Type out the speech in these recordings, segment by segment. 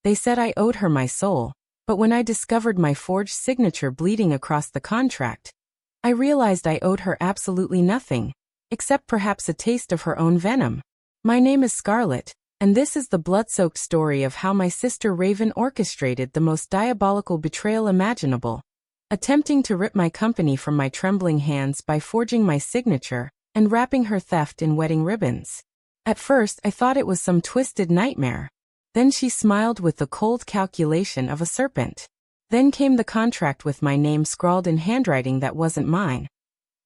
They said I owed her my soul, but when I discovered my forged signature bleeding across the contract, I realized I owed her absolutely nothing, except perhaps a taste of her own venom. My name is Scarlet, and this is the blood-soaked story of how my sister Raven orchestrated the most diabolical betrayal imaginable, attempting to rip my company from my trembling hands by forging my signature and wrapping her theft in wedding ribbons. At first, I thought it was some twisted nightmare. Then she smiled with the cold calculation of a serpent. Then came the contract with my name scrawled in handwriting that wasn't mine.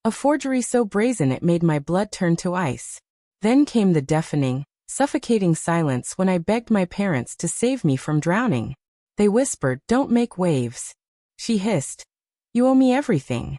A forgery so brazen it made my blood turn to ice. Then came the deafening, suffocating silence when I begged my parents to save me from drowning. They whispered, "Don't make waves." She hissed, "You owe me everything."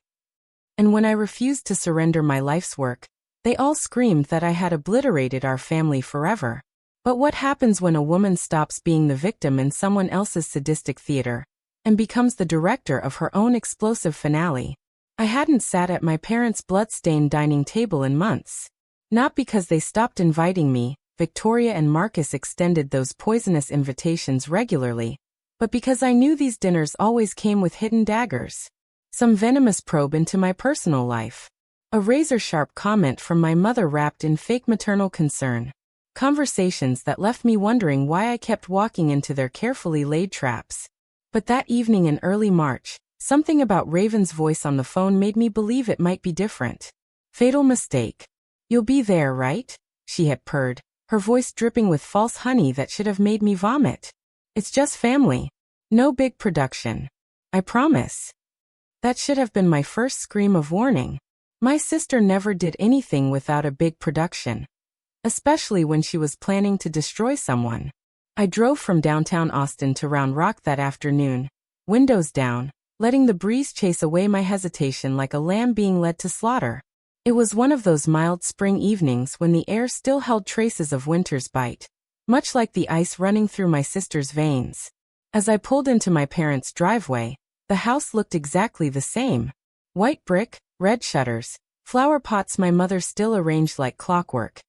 And when I refused to surrender my life's work, they all screamed that I had obliterated our family forever. But what happens when a woman stops being the victim in someone else's sadistic theater and becomes the director of her own explosive finale? I hadn't sat at my parents' blood-stained dining table in months. Not because they stopped inviting me, Victoria and Marcus extended those poisonous invitations regularly, but because I knew these dinners always came with hidden daggers. Some venomous probe into my personal life. A razor-sharp comment from my mother wrapped in fake maternal concern. Conversations that left me wondering why I kept walking into their carefully laid traps. But that evening in early March, something about Raven's voice on the phone made me believe it might be different. Fatal mistake. "You'll be there, right?" she had purred, her voice dripping with false honey that should have made me vomit. "It's just family. No big production. I promise." That should have been my first scream of warning. My sister never did anything without a big production, especially when she was planning to destroy someone. I drove from downtown Austin to Round Rock that afternoon, windows down, letting the breeze chase away my hesitation like a lamb being led to slaughter. It was one of those mild spring evenings when the air still held traces of winter's bite, much like the ice running through my sister's veins. As I pulled into my parents' driveway, the house looked exactly the same. White brick, red shutters, flower pots my mother still arranged like clockwork,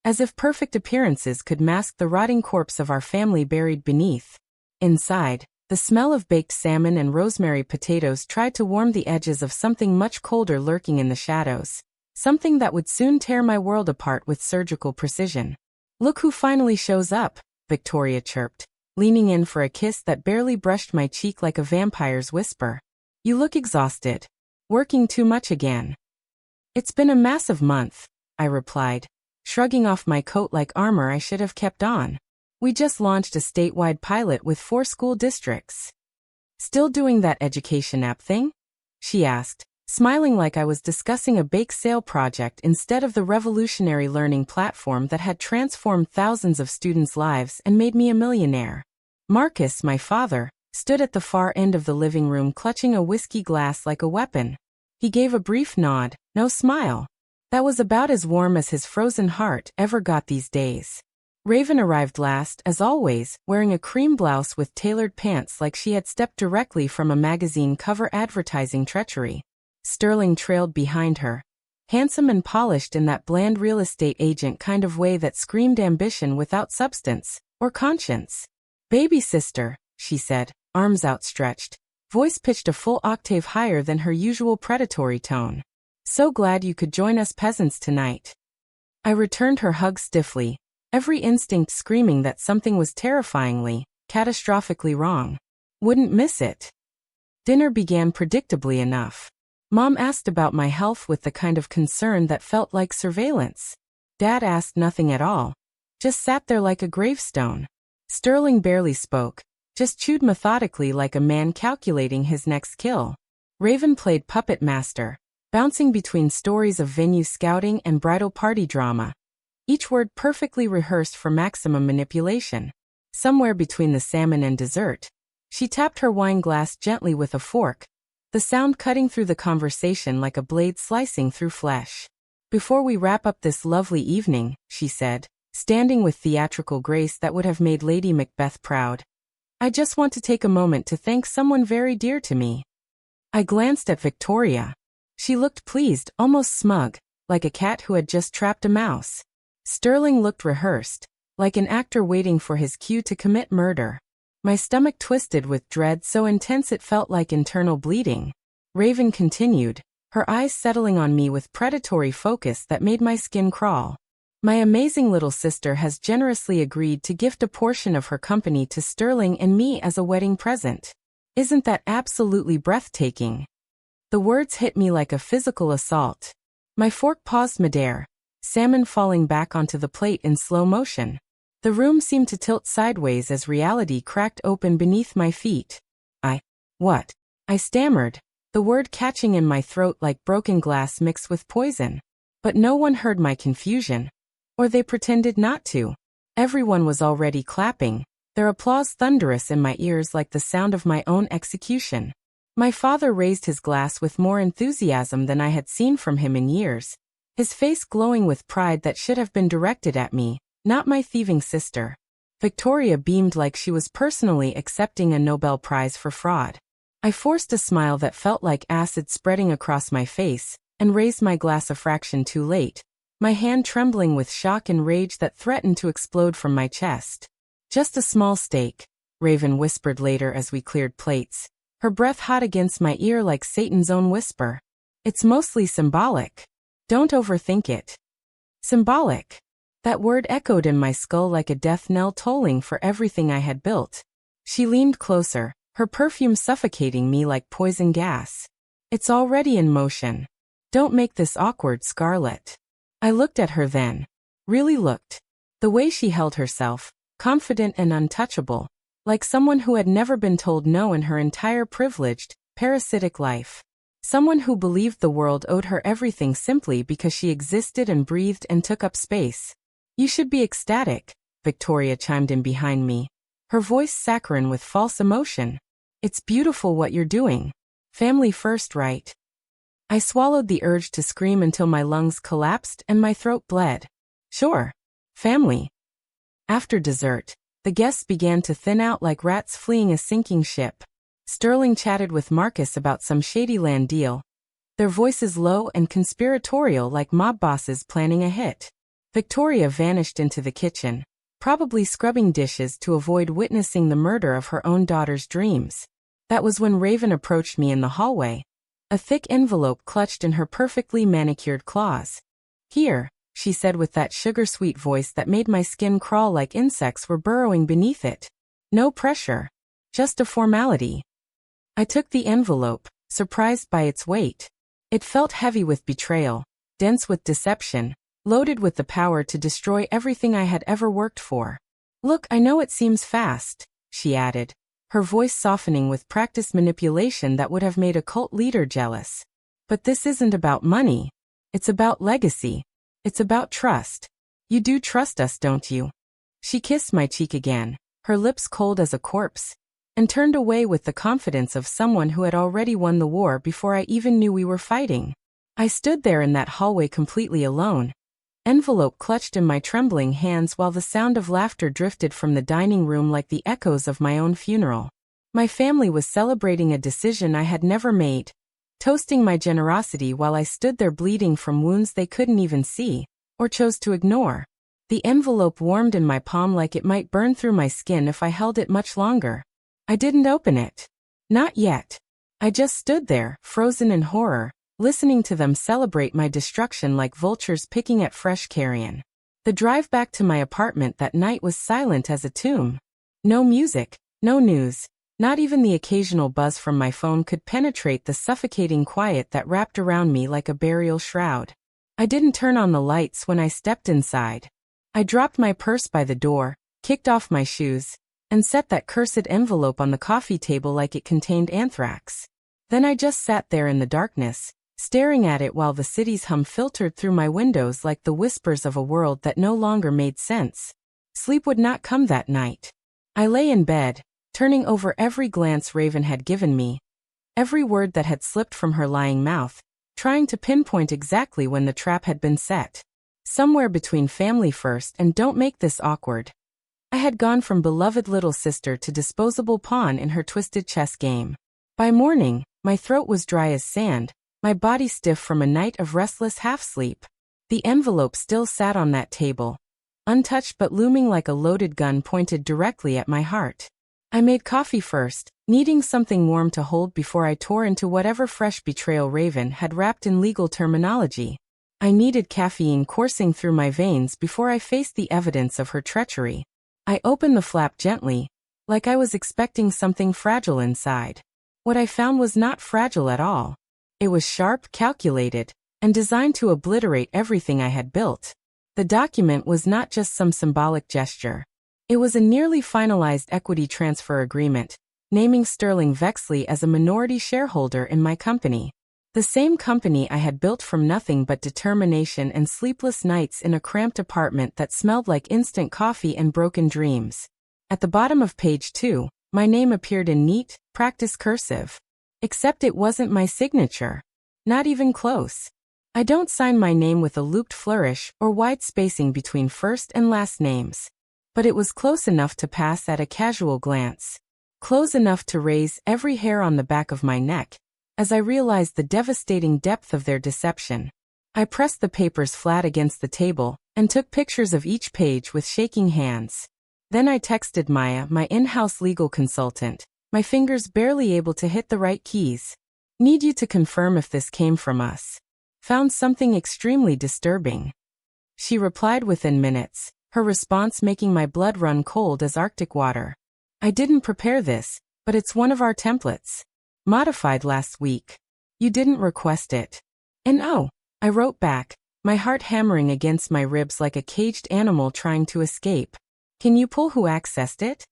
as if perfect appearances could mask the rotting corpse of our family buried beneath. Inside, the smell of baked salmon and rosemary potatoes tried to warm the edges of something much colder lurking in the shadows. Something that would soon tear my world apart with surgical precision. "Look who finally shows up," Victoria chirped, leaning in for a kiss that barely brushed my cheek like a vampire's whisper. "You look exhausted. Working too much again." "It's been a massive month," I replied, shrugging off my coat like armor I should have kept on. "We just launched a statewide pilot with 4 school districts." "Still doing that education app thing?" she asked, smiling like I was discussing a bake sale project instead of the revolutionary learning platform that had transformed thousands of students' lives and made me a millionaire. Marcus, my father, stood at the far end of the living room clutching a whiskey glass like a weapon. He gave a brief nod, no smile. That was about as warm as his frozen heart ever got these days. Raven arrived last, as always, wearing a cream blouse with tailored pants like she had stepped directly from a magazine cover advertising treachery. Sterling trailed behind her, handsome and polished in that bland real estate agent kind of way that screamed ambition without substance or conscience. "Baby sister," she said, arms outstretched, voice pitched a full octave higher than her usual predatory tone. "So glad you could join us peasants tonight." I returned her hug stiffly, every instinct screaming that something was terrifyingly, catastrophically wrong. Wouldn't miss it. Dinner began predictably enough. Mom asked about my health with the kind of concern that felt like surveillance. Dad asked nothing at all, just sat there like a gravestone. Sterling barely spoke, just chewed methodically like a man calculating his next kill. Raven played puppet master, bouncing between stories of venue scouting and bridal party drama, each word perfectly rehearsed for maximum manipulation. Somewhere between the salmon and dessert, she tapped her wine glass gently with a fork, the sound cutting through the conversation like a blade slicing through flesh. "Before we wrap up this lovely evening," she said, standing with theatrical grace that would have made Lady Macbeth proud, "I just want to take a moment to thank someone very dear to me." I glanced at Victoria. She looked pleased, almost smug, like a cat who had just trapped a mouse. Sterling looked rehearsed, like an actor waiting for his cue to commit murder. My stomach twisted with dread so intense it felt like internal bleeding. Raven continued, her eyes settling on me with predatory focus that made my skin crawl. My amazing little sister has generously agreed to gift a portion of her company to Sterling and me as a wedding present. Isn't that absolutely breathtaking? The words hit me like a physical assault. My fork paused midair, salmon falling back onto the plate in slow motion. The room seemed to tilt sideways as reality cracked open beneath my feet. What? I stammered, the word catching in my throat like broken glass mixed with poison. But no one heard my confusion. Or they pretended not to. Everyone was already clapping, their applause thunderous in my ears like the sound of my own execution. My father raised his glass with more enthusiasm than I had seen from him in years, his face glowing with pride that should have been directed at me, not my thieving sister. Victoria beamed like she was personally accepting a Nobel Prize for fraud. I forced a smile that felt like acid spreading across my face, and raised my glass a fraction too late, my hand trembling with shock and rage that threatened to explode from my chest. Just a small stake, Raven whispered later as we cleared plates, her breath hot against my ear like Satan's own whisper. It's mostly symbolic. Don't overthink it. Symbolic. That word echoed in my skull like a death knell tolling for everything I had built. She leaned closer, her perfume suffocating me like poison gas. It's already in motion. Don't make this awkward, Scarlett. I looked at her then. Really looked. The way she held herself, confident and untouchable, like someone who had never been told no in her entire privileged, parasitic life. Someone who believed the world owed her everything simply because she existed and breathed and took up space. You should be ecstatic, Victoria chimed in behind me, her voice saccharine with false emotion. It's beautiful what you're doing. Family first, right? I swallowed the urge to scream until my lungs collapsed and my throat bled. Sure. Family. After dessert, the guests began to thin out like rats fleeing a sinking ship. Sterling chatted with Marcus about some shady land deal, their voices low and conspiratorial like mob bosses planning a hit. Victoria vanished into the kitchen, probably scrubbing dishes to avoid witnessing the murder of her own daughter's dreams. That was when Raven approached me in the hallway, a thick envelope clutched in her perfectly manicured claws. Here, she said with that sugar-sweet voice that made my skin crawl like insects were burrowing beneath it. No pressure. Just a formality. I took the envelope, surprised by its weight. It felt heavy with betrayal, dense with deception, loaded with the power to destroy everything I had ever worked for. Look, I know it seems fast, she added, her voice softening with practiced manipulation that would have made a cult leader jealous. But this isn't about money. It's about legacy. It's about trust. You do trust us, don't you? She kissed my cheek again, her lips cold as a corpse, and turned away with the confidence of someone who had already won the war before I even knew we were fighting. I stood there in that hallway completely alone, envelope clutched in my trembling hands while the sound of laughter drifted from the dining room like the echoes of my own funeral. My family was celebrating a decision I had never made, toasting my generosity while I stood there bleeding from wounds they couldn't even see, or chose to ignore. The envelope warmed in my palm like it might burn through my skin if I held it much longer. I didn't open it. Not yet. I just stood there, frozen in horror, listening to them celebrate my destruction like vultures picking at fresh carrion. The drive back to my apartment that night was silent as a tomb. No music, no news, not even the occasional buzz from my phone could penetrate the suffocating quiet that wrapped around me like a burial shroud. I didn't turn on the lights when I stepped inside. I dropped my purse by the door, kicked off my shoes, and set that cursed envelope on the coffee table like it contained anthrax. Then I just sat there in the darkness, staring at it while the city's hum filtered through my windows like the whispers of a world that no longer made sense. Sleep would not come that night. I lay in bed, turning over every glance Raven had given me, every word that had slipped from her lying mouth, trying to pinpoint exactly when the trap had been set. Somewhere between family first and don't make this awkward. I had gone from beloved little sister to disposable pawn in her twisted chess game. By morning, my throat was dry as sand, my body stiff from a night of restless half-sleep. The envelope still sat on that table, untouched but looming like a loaded gun pointed directly at my heart. I made coffee first, needing something warm to hold before I tore into whatever fresh betrayal Raven had wrapped in legal terminology. I needed caffeine coursing through my veins before I faced the evidence of her treachery. I opened the flap gently, like I was expecting something fragile inside. What I found was not fragile at all. It was sharp, calculated, and designed to obliterate everything I had built. The document was not just some symbolic gesture. It was a nearly finalized equity transfer agreement, naming Sterling Vexley as a minority shareholder in my company. The same company I had built from nothing but determination and sleepless nights in a cramped apartment that smelled like instant coffee and broken dreams. At the bottom of page 2, my name appeared in neat, practice cursive. Except it wasn't my signature. Not even close. I don't sign my name with a looped flourish or wide spacing between first and last names. But it was close enough to pass at a casual glance. Close enough to raise every hair on the back of my neck, as I realized the devastating depth of their deception. I pressed the papers flat against the table and took pictures of each page with shaking hands. Then I texted Maya, my in-house legal consultant, my fingers barely able to hit the right keys. Need you to confirm if this came from us. Found something extremely disturbing. She replied within minutes, her response making my blood run cold as Arctic water. I didn't prepare this, but it's one of our templates. Modified last week. You didn't request it. And oh, I wrote back, my heart hammering against my ribs like a caged animal trying to escape. Can you pull who accessed it?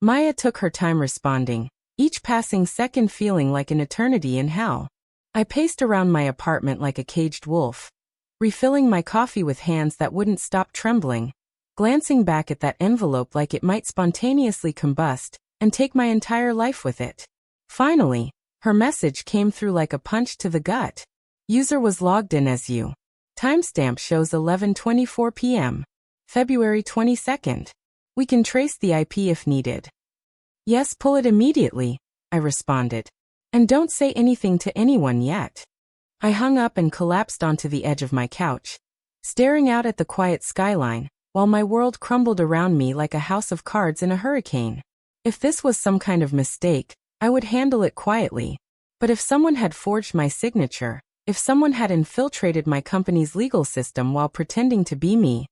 Maya took her time responding, each passing second feeling like an eternity in hell. I paced around my apartment like a caged wolf, refilling my coffee with hands that wouldn't stop trembling, glancing back at that envelope like it might spontaneously combust and take my entire life with it. Finally, her message came through like a punch to the gut. User was logged in as you. Timestamp shows 11:24 p.m. February 22nd. We can trace the IP if needed. Yes, pull it immediately, I responded. And don't say anything to anyone yet. I hung up and collapsed onto the edge of my couch, staring out at the quiet skyline, while my world crumbled around me like a house of cards in a hurricane. If this was some kind of mistake, I would handle it quietly. But if someone had forged my signature, if someone had infiltrated my company's legal system while pretending to be me,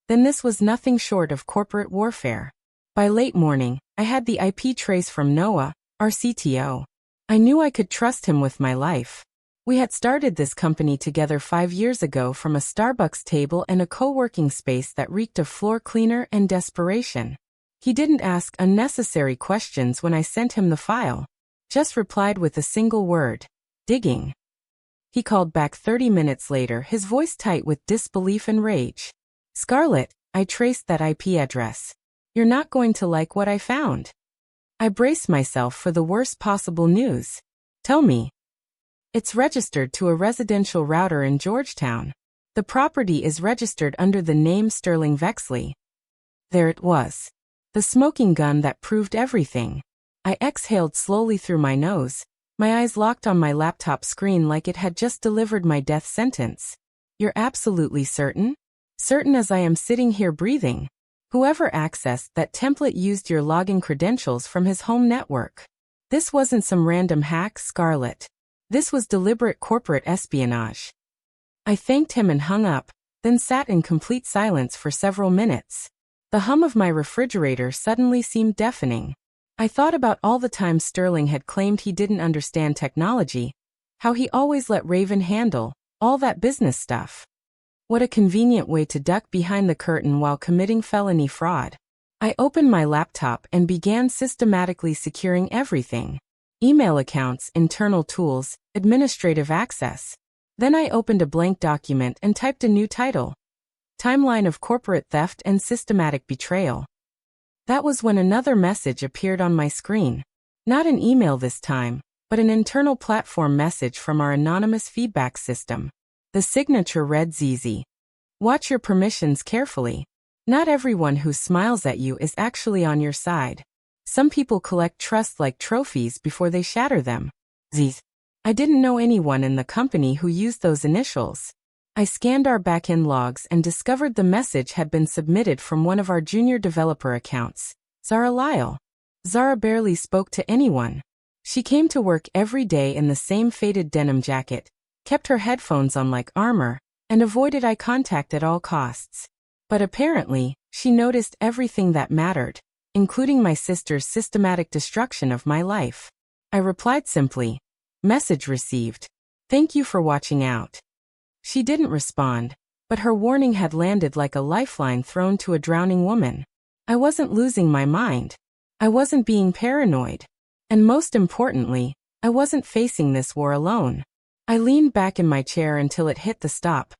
then this was nothing short of corporate warfare. By late morning, I had the IP trace from Noah, our CTO. I knew I could trust him with my life. We had started this company together 5 years ago from a Starbucks table and a co-working space that reeked of floor cleaner and desperation. He didn't ask unnecessary questions when I sent him the file. Just replied with a single word: digging. He called back 30 minutes later, his voice tight with disbelief and rage. Scarlett, I traced that IP address. You're not going to like what I found. I braced myself for the worst possible news. Tell me. It's registered to a residential router in Georgetown. The property is registered under the name Sterling Vexley. There it was. The smoking gun that proved everything. I exhaled slowly through my nose, my eyes locked on my laptop screen like it had just delivered my death sentence. You're absolutely certain? Certain as I am sitting here breathing. Whoever accessed that template used your login credentials from his home network. This wasn't some random hack, Scarlett. This was deliberate corporate espionage. I thanked him and hung up, then sat in complete silence for several minutes. The hum of my refrigerator suddenly seemed deafening. I thought about all the times Sterling had claimed he didn't understand technology, how he always let Raven handle all that business stuff. What a convenient way to duck behind the curtain while committing felony fraud. I opened my laptop and began systematically securing everything. Email accounts, internal tools, administrative access. Then I opened a blank document and typed a new title. Timeline of corporate theft and systematic betrayal. That was when another message appeared on my screen. Not an email this time, but an internal platform message from our anonymous feedback system. The signature read ZZ. Watch your permissions carefully. Not everyone who smiles at you is actually on your side. Some people collect trust like trophies before they shatter them. ZZ. I didn't know anyone in the company who used those initials. I scanned our backend logs and discovered the message had been submitted from one of our junior developer accounts, Zara Lyle. Zara barely spoke to anyone. She came to work every day in the same faded denim jacket, kept her headphones on like armor, and avoided eye contact at all costs. But apparently, she noticed everything that mattered, including my sister's systematic destruction of my life. I replied simply, "Message received. Thank you for watching out." She didn't respond, but her warning had landed like a lifeline thrown to a drowning woman. I wasn't losing my mind. I wasn't being paranoid. And most importantly, I wasn't facing this war alone. I leaned back in my chair until it hit the stop,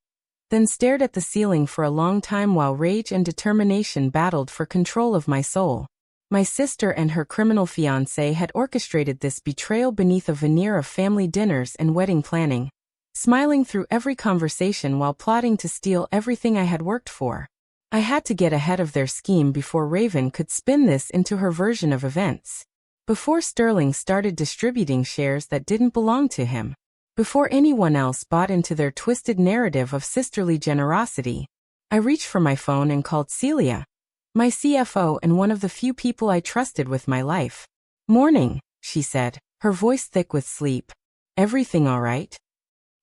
then stared at the ceiling for a long time while rage and determination battled for control of my soul. My sister and her criminal fiancé had orchestrated this betrayal beneath a veneer of family dinners and wedding planning, smiling through every conversation while plotting to steal everything I had worked for. I had to get ahead of their scheme before Raven could spin this into her version of events. Before Sterling started distributing shares that didn't belong to him. Before anyone else bought into their twisted narrative of sisterly generosity. I reached for my phone and called Celia, my CFO and one of the few people I trusted with my life. "Morning," she said, her voice thick with sleep. "Everything all right?"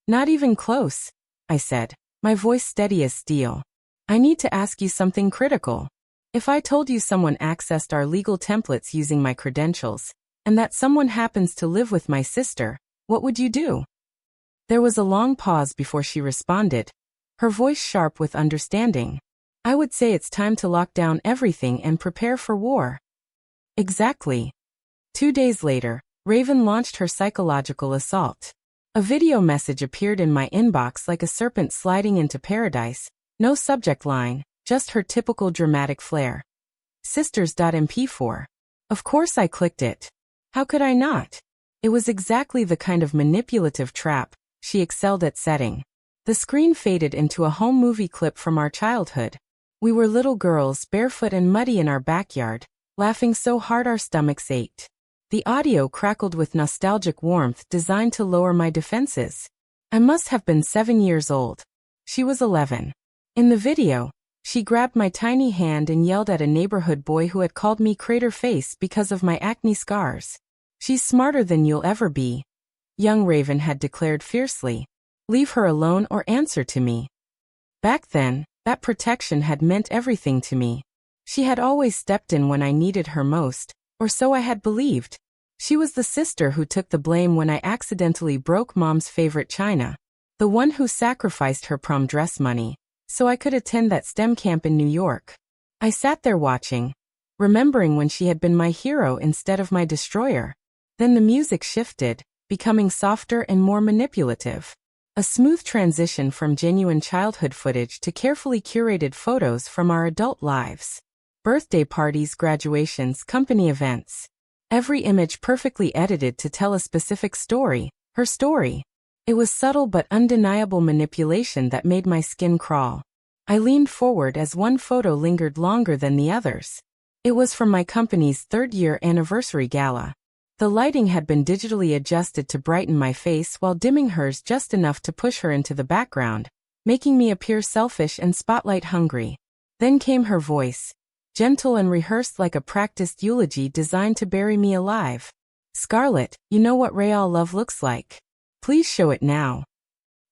"Not even close," I said, my voice steady as steel. "I need to ask you something critical. If I told you someone accessed our legal templates using my credentials, and that someone happens to live with my sister, what would you do?" There was a long pause before she responded, her voice sharp with understanding. "I would say it's time to lock down everything and prepare for war." Exactly. 2 days later, Raven launched her psychological assault. A video message appeared in my inbox like a serpent sliding into paradise. No subject line, just her typical dramatic flair. Sisters.mp4. Of course I clicked it. How could I not? It was exactly the kind of manipulative trap she excelled at setting. The screen faded into a home movie clip from our childhood. We were little girls, barefoot and muddy in our backyard, laughing so hard our stomachs ached. The audio crackled with nostalgic warmth designed to lower my defenses. I must have been 7 years old. She was 11. In the video, she grabbed my tiny hand and yelled at a neighborhood boy who had called me crater face because of my acne scars. "She's smarter than you'll ever be," young Raven had declared fiercely. "Leave her alone or answer to me." Back then, that protection had meant everything to me. She had always stepped in when I needed her most, or so I had believed. She was the sister who took the blame when I accidentally broke Mom's favorite china, the one who sacrificed her prom dress money so I could attend that STEM camp in New York. I sat there watching, remembering when she had been my hero instead of my destroyer. Then the music shifted, becoming softer and more manipulative. A smooth transition from genuine childhood footage to carefully curated photos from our adult lives. Birthday parties, graduations, company events. Every image perfectly edited to tell a specific story, her story. It was subtle but undeniable manipulation that made my skin crawl. I leaned forward as one photo lingered longer than the others. It was from my company's 3rd-year anniversary gala. The lighting had been digitally adjusted to brighten my face while dimming hers just enough to push her into the background, making me appear selfish and spotlight-hungry. Then came her voice, gentle and rehearsed like a practiced eulogy designed to bury me alive. "Scarlett, you know what real love looks like. Please show it now."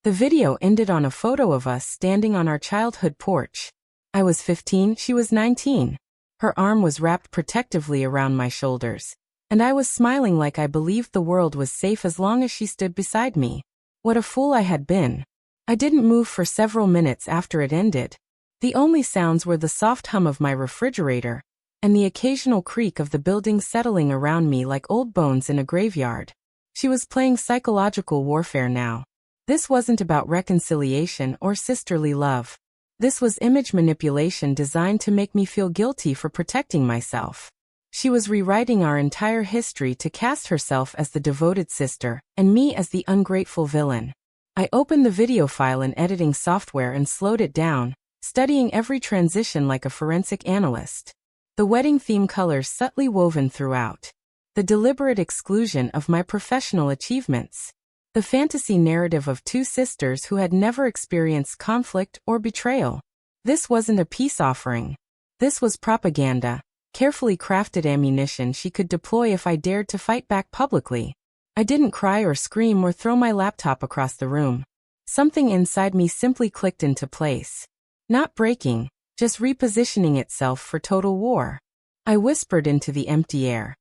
The video ended on a photo of us standing on our childhood porch. I was 15, she was 19. Her arm was wrapped protectively around my shoulders, and I was smiling like I believed the world was safe as long as she stood beside me. What a fool I had been. I didn't move for several minutes after it ended. The only sounds were the soft hum of my refrigerator, and the occasional creak of the building settling around me like old bones in a graveyard. She was playing psychological warfare now. This wasn't about reconciliation or sisterly love. This was image manipulation designed to make me feel guilty for protecting myself. She was rewriting our entire history to cast herself as the devoted sister, and me as the ungrateful villain. I opened the video file in editing software and slowed it down, studying every transition like a forensic analyst. The wedding theme colors subtly woven throughout. The deliberate exclusion of my professional achievements. The fantasy narrative of 2 sisters who had never experienced conflict or betrayal. This wasn't a peace offering. This was propaganda, carefully crafted ammunition she could deploy if I dared to fight back publicly. I didn't cry or scream or throw my laptop across the room. Something inside me simply clicked into place. Not breaking, just repositioning itself for total war. I whispered into the empty air.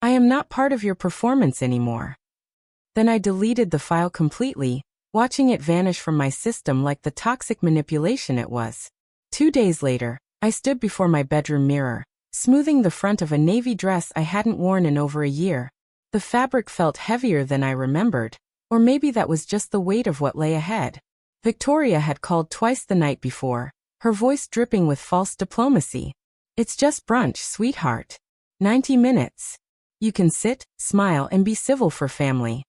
I am not part of your performance anymore. Then I deleted the file completely, watching it vanish from my system like the toxic manipulation it was. 2 days later, I stood before my bedroom mirror, smoothing the front of a navy dress I hadn't worn in over a year. The fabric felt heavier than I remembered, or maybe that was just the weight of what lay ahead. Victoria had called twice the night before, her voice dripping with false diplomacy. It's just brunch, sweetheart. 90 minutes. You can sit, smile, and be civil for family.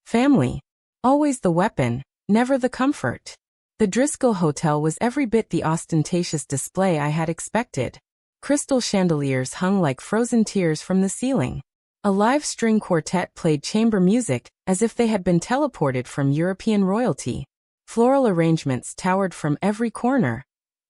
Family. Always the weapon, never the comfort. The Driscoll Hotel was every bit the ostentatious display I had expected. Crystal chandeliers hung like frozen tears from the ceiling. A live string quartet played chamber music, as if they had been teleported from European royalty. Floral arrangements towered from every corner.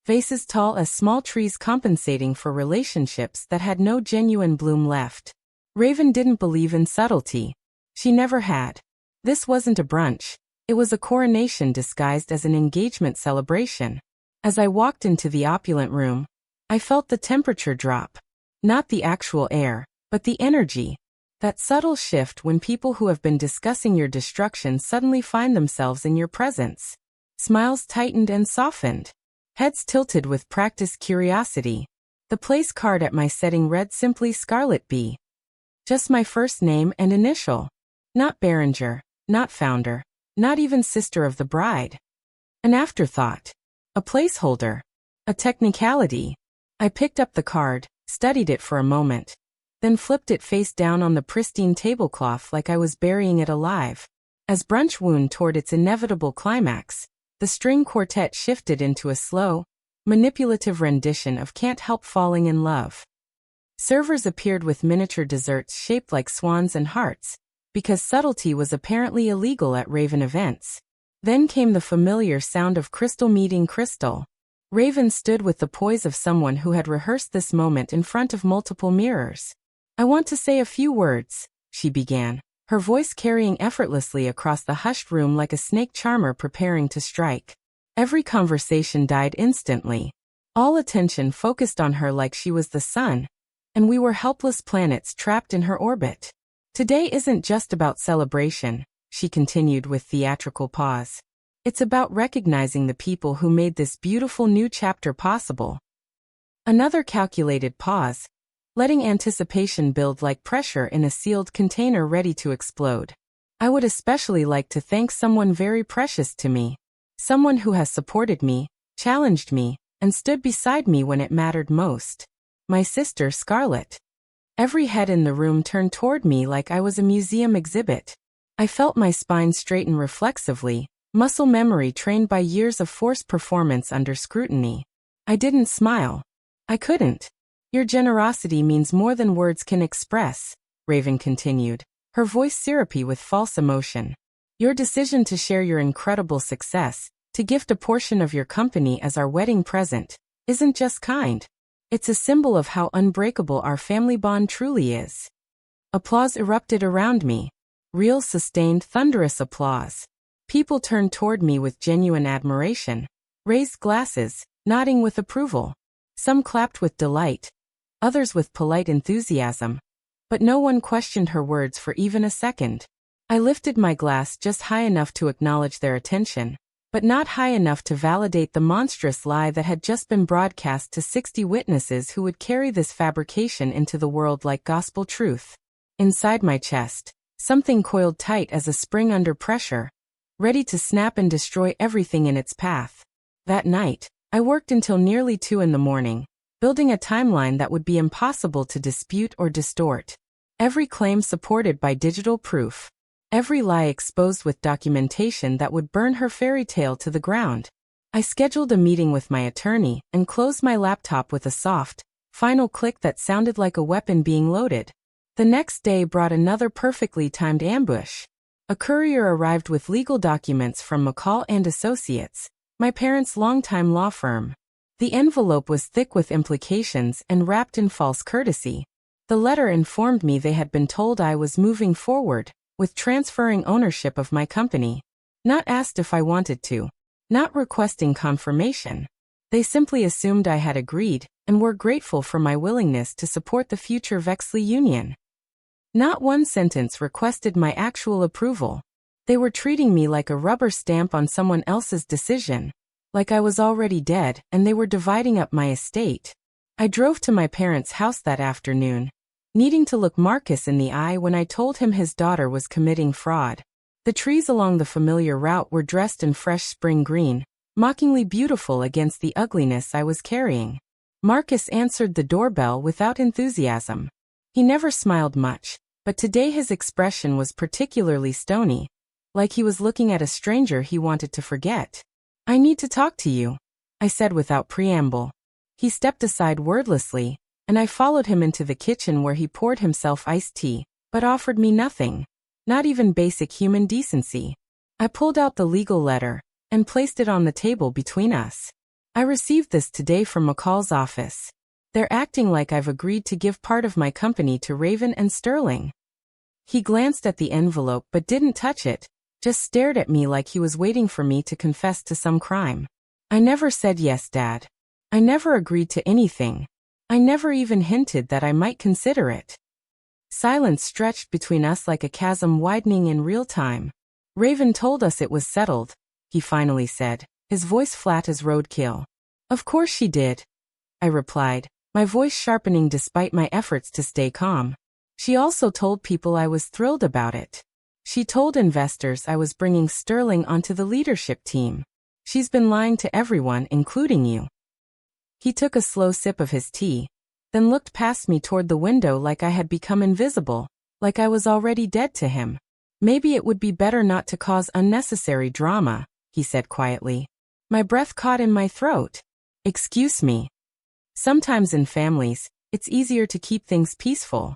Vases tall as small trees compensating for relationships that had no genuine bloom left. Raven didn't believe in subtlety. She never had. This wasn't a brunch. It was a coronation disguised as an engagement celebration. As I walked into the opulent room, I felt the temperature drop. Not the actual air, but the energy. That subtle shift when people who have been discussing your destruction suddenly find themselves in your presence. Smiles tightened and softened. Heads tilted with practiced curiosity. The place card at my setting read simply Scarlett B. Just my first name and initial. Not Berenger, not founder, not even sister of the bride. An afterthought. A placeholder. A technicality. I picked up the card, studied it for a moment, then flipped it face down on the pristine tablecloth like I was burying it alive. As brunch wound toward its inevitable climax, the string quartet shifted into a slow, manipulative rendition of Can't Help Falling in Love. Servers appeared with miniature desserts shaped like swans and hearts, because subtlety was apparently illegal at Raven events. Then came the familiar sound of crystal meeting crystal. Raven stood with the poise of someone who had rehearsed this moment in front of multiple mirrors. I want to say a few words, she began, her voice carrying effortlessly across the hushed room like a snake charmer preparing to strike. Every conversation died instantly. All attention focused on her like she was the sun, and we were helpless planets trapped in her orbit. Today isn't just about celebration, she continued with theatrical pause. It's about recognizing the people who made this beautiful new chapter possible. Another calculated pause, letting anticipation build like pressure in a sealed container ready to explode. I would especially like to thank someone very precious to me. Someone who has supported me, challenged me, and stood beside me when it mattered most. My sister Scarlett. Every head in the room turned toward me like I was a museum exhibit. I felt my spine straighten reflexively, muscle memory trained by years of forced performance under scrutiny. I didn't smile. I couldn't. Your generosity means more than words can express, Raven continued, her voice syrupy with false emotion. Your decision to share your incredible success, to gift a portion of your company as our wedding present, isn't just kind. It's a symbol of how unbreakable our family bond truly is. Applause erupted around me. Real, sustained, thunderous applause. People turned toward me with genuine admiration, raised glasses, nodding with approval. Some clapped with delight, others with polite enthusiasm. But no one questioned her words for even a second. I lifted my glass just high enough to acknowledge their attention, but not high enough to validate the monstrous lie that had just been broadcast to 60 witnesses who would carry this fabrication into the world like gospel truth. Inside my chest, something coiled tight as a spring under pressure, ready to snap and destroy everything in its path. That night, I worked until nearly 2 a.m, building a timeline that would be impossible to dispute or distort. Every claim supported by digital proof. Every lie exposed with documentation that would burn her fairy tale to the ground. I scheduled a meeting with my attorney and closed my laptop with a soft, final click that sounded like a weapon being loaded. The next day brought another perfectly timed ambush. A courier arrived with legal documents from McCall and Associates, my parents' longtime law firm. The envelope was thick with implications and wrapped in false courtesy. The letter informed me they had been told I was moving forward with transferring ownership of my company. Not asked if I wanted to. Not requesting confirmation. They simply assumed I had agreed and were grateful for my willingness to support the future Vexley Union. Not one sentence requested my actual approval. They were treating me like a rubber stamp on someone else's decision. Like I was already dead and they were dividing up my estate. I drove to my parents' house that afternoon, needing to look Marcus in the eye when I told him his daughter was committing fraud. The trees along the familiar route were dressed in fresh spring green, mockingly beautiful against the ugliness I was carrying. Marcus answered the doorbell without enthusiasm. He never smiled much, but today his expression was particularly stony, like he was looking at a stranger he wanted to forget. "I need to talk to you," I said without preamble. He stepped aside wordlessly, and I followed him into the kitchen where he poured himself iced tea, but offered me nothing. Not even basic human decency. I pulled out the legal letter and placed it on the table between us. "I received this today from McCall's office. They're acting like I've agreed to give part of my company to Raven and Sterling." He glanced at the envelope but didn't touch it, just stared at me like he was waiting for me to confess to some crime. "I never said yes, Dad. I never agreed to anything. I never even hinted that I might consider it." Silence stretched between us like a chasm widening in real time. "Raven told us it was settled," he finally said, his voice flat as roadkill. "Of course she did," I replied, my voice sharpening despite my efforts to stay calm. "She also told people I was thrilled about it. She told investors I was bringing Sterling onto the leadership team. She's been lying to everyone, including you." He took a slow sip of his tea, then looked past me toward the window like I had become invisible, like I was already dead to him. "Maybe it would be better not to cause unnecessary drama," he said quietly. My breath caught in my throat. "Excuse me. Sometimes in families, it's easier to keep things peaceful."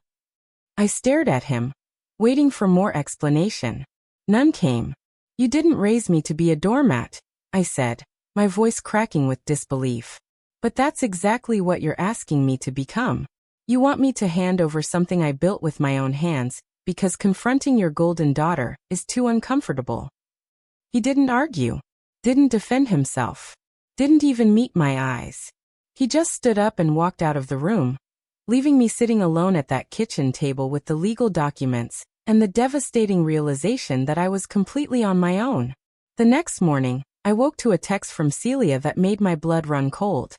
I stared at him, waiting for more explanation. None came. "You didn't raise me to be a doormat," I said, my voice cracking with disbelief. "But that's exactly what you're asking me to become. You want me to hand over something I built with my own hands, because confronting your golden daughter is too uncomfortable." He didn't argue, didn't defend himself, didn't even meet my eyes. He just stood up and walked out of the room, leaving me sitting alone at that kitchen table with the legal documents and the devastating realization that I was completely on my own. The next morning, I woke to a text from Celia that made my blood run cold.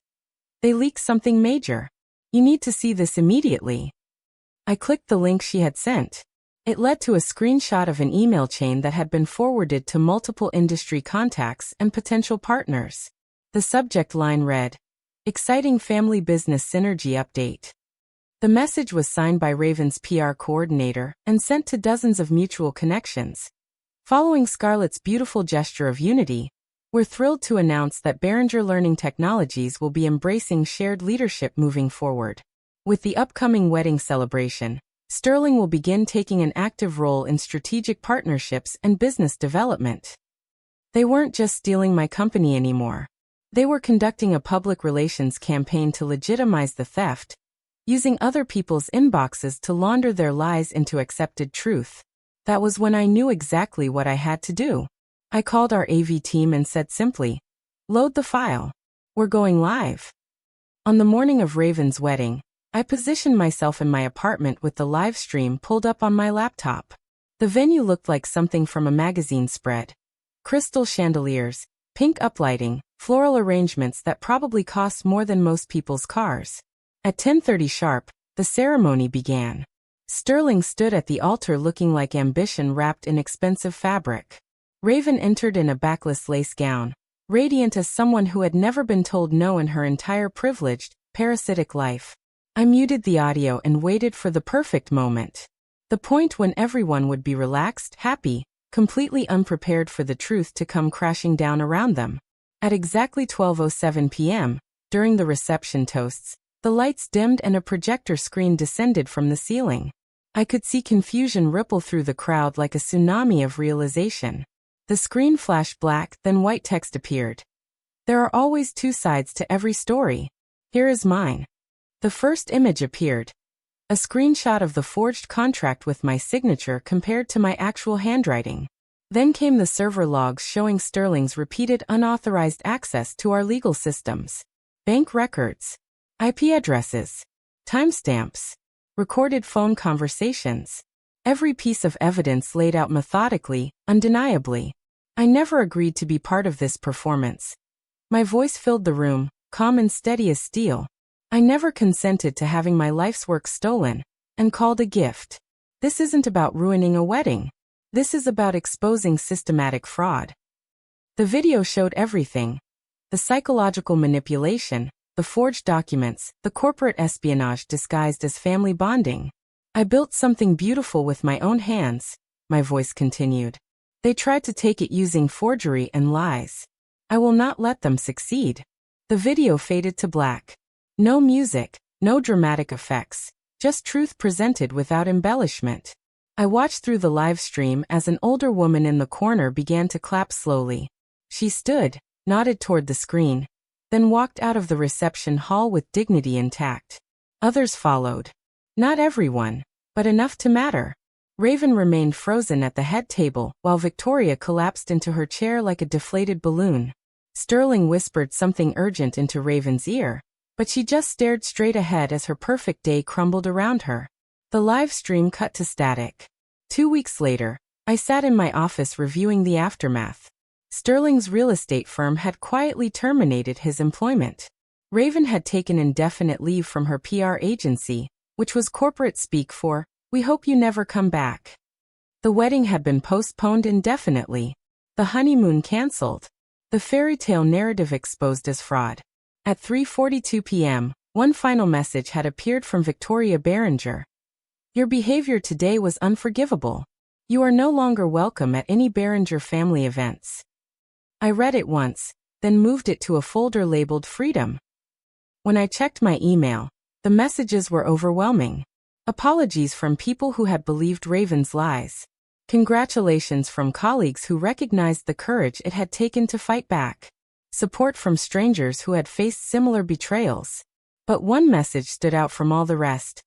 "They leaked something major. You need to see this immediately." I clicked the link she had sent. It led to a screenshot of an email chain that had been forwarded to multiple industry contacts and potential partners. The subject line read, "Exciting Family Business Synergy Update." The message was signed by Raven's PR coordinator and sent to dozens of mutual connections. Following Scarlett's beautiful gesture of unity, we're thrilled to announce that Behringer Learning Technologies will be embracing shared leadership moving forward. With the upcoming wedding celebration, Sterling will begin taking an active role in strategic partnerships and business development. They weren't just stealing my company anymore. They were conducting a public relations campaign to legitimize the theft, using other people's inboxes to launder their lies into accepted truth. That was when I knew exactly what I had to do. I called our AV team and said simply, "Load the file. We're going live." On the morning of Raven's wedding, I positioned myself in my apartment with the live stream pulled up on my laptop. The venue looked like something from a magazine spread. Crystal chandeliers, pink uplighting, floral arrangements that probably cost more than most people's cars. At 10:30 sharp, the ceremony began. Sterling stood at the altar looking like ambition wrapped in expensive fabric. Raven entered in a backless lace gown, radiant as someone who had never been told no in her entire privileged, parasitic life. I muted the audio and waited for the perfect moment. The point when everyone would be relaxed, happy, completely unprepared for the truth to come crashing down around them. At exactly 12:07 p.m., during the reception toasts, the lights dimmed and a projector screen descended from the ceiling. I could see confusion ripple through the crowd like a tsunami of realization. The screen flashed black, then white text appeared. There are always two sides to every story. Here is mine. The first image appeared. A screenshot of the forged contract with my signature compared to my actual handwriting. Then came the server logs showing Sterling's repeated unauthorized access to our legal systems. Bank records, IP addresses, timestamps, recorded phone conversations. Every piece of evidence laid out methodically, undeniably. I never agreed to be part of this performance. My voice filled the room, calm and steady as steel. I never consented to having my life's work stolen and called a gift. This isn't about ruining a wedding. This is about exposing systematic fraud. The video showed everything. The psychological manipulation, the forged documents, the corporate espionage disguised as family bonding. I built something beautiful with my own hands, my voice continued. They tried to take it using forgery and lies. I will not let them succeed. The video faded to black. No music, no dramatic effects, just truth presented without embellishment. I watched through the live stream as an older woman in the corner began to clap slowly. She stood, nodded toward the screen, then walked out of the reception hall with dignity intact. Others followed. Not everyone, but enough to matter. Raven remained frozen at the head table while Victoria collapsed into her chair like a deflated balloon. Sterling whispered something urgent into Raven's ear, but she just stared straight ahead as her perfect day crumbled around her. The live stream cut to static. 2 weeks later, I sat in my office reviewing the aftermath. Sterling's real estate firm had quietly terminated his employment. Raven had taken indefinite leave from her PR agency, which was corporate speak for, "We hope you never come back." The wedding had been postponed indefinitely. The honeymoon cancelled. The fairy tale narrative exposed as fraud. At 3:42 p.m., one final message had appeared from Victoria Beringer. Your behavior today was unforgivable. You are no longer welcome at any Beringer family events. I read it once, then moved it to a folder labeled Freedom. When I checked my email, the messages were overwhelming. Apologies from people who had believed Raven's lies. Congratulations from colleagues who recognized the courage it had taken to fight back. Support from strangers who had faced similar betrayals. But one message stood out from all the rest.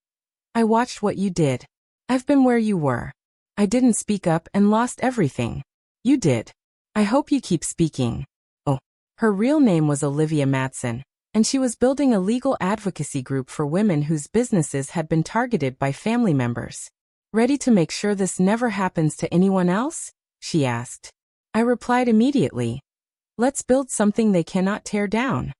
I watched what you did. I've been where you were. I didn't speak up and lost everything. You did. I hope you keep speaking. Oh, her real name was Olivia Matson, and she was building a legal advocacy group for women whose businesses had been targeted by family members. Ready to make sure this never happens to anyone else? She asked. I replied immediately. Let's build something they cannot tear down.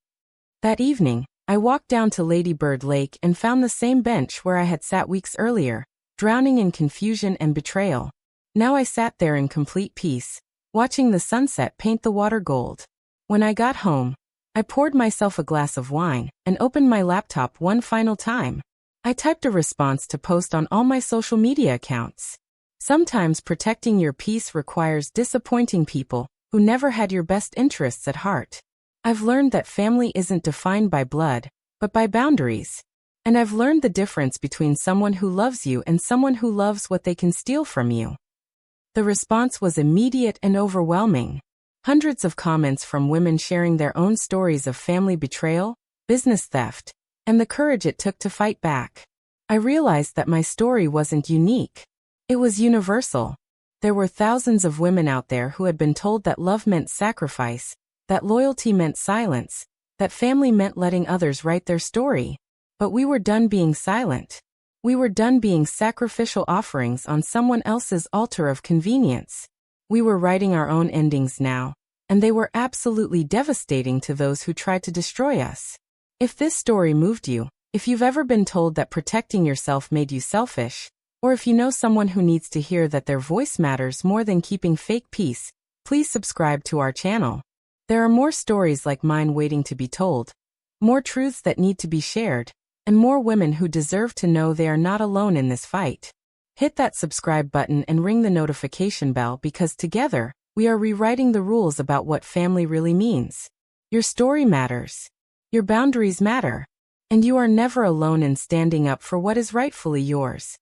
That evening, I walked down to Lady Bird Lake and found the same bench where I had sat weeks earlier, drowning in confusion and betrayal. Now I sat there in complete peace, watching the sunset paint the water gold. When I got home, I poured myself a glass of wine and opened my laptop one final time. I typed a response to post on all my social media accounts. Sometimes protecting your peace requires disappointing people who never had your best interests at heart. I've learned that family isn't defined by blood, but by boundaries. And I've learned the difference between someone who loves you and someone who loves what they can steal from you. The response was immediate and overwhelming. Hundreds of comments from women sharing their own stories of family betrayal, business theft, and the courage it took to fight back. I realized that my story wasn't unique. It was universal. There were thousands of women out there who had been told that love meant sacrifice, that loyalty meant silence, that family meant letting others write their story. But we were done being silent. We were done being sacrificial offerings on someone else's altar of convenience. We were writing our own endings now, and they were absolutely devastating to those who tried to destroy us. If this story moved you, if you've ever been told that protecting yourself made you selfish, or if you know someone who needs to hear that their voice matters more than keeping fake peace, please subscribe to our channel. There are more stories like mine waiting to be told, more truths that need to be shared, and more women who deserve to know they are not alone in this fight. Hit that subscribe button and ring the notification bell because together, we are rewriting the rules about what family really means. Your story matters. Your boundaries matter. And you are never alone in standing up for what is rightfully yours.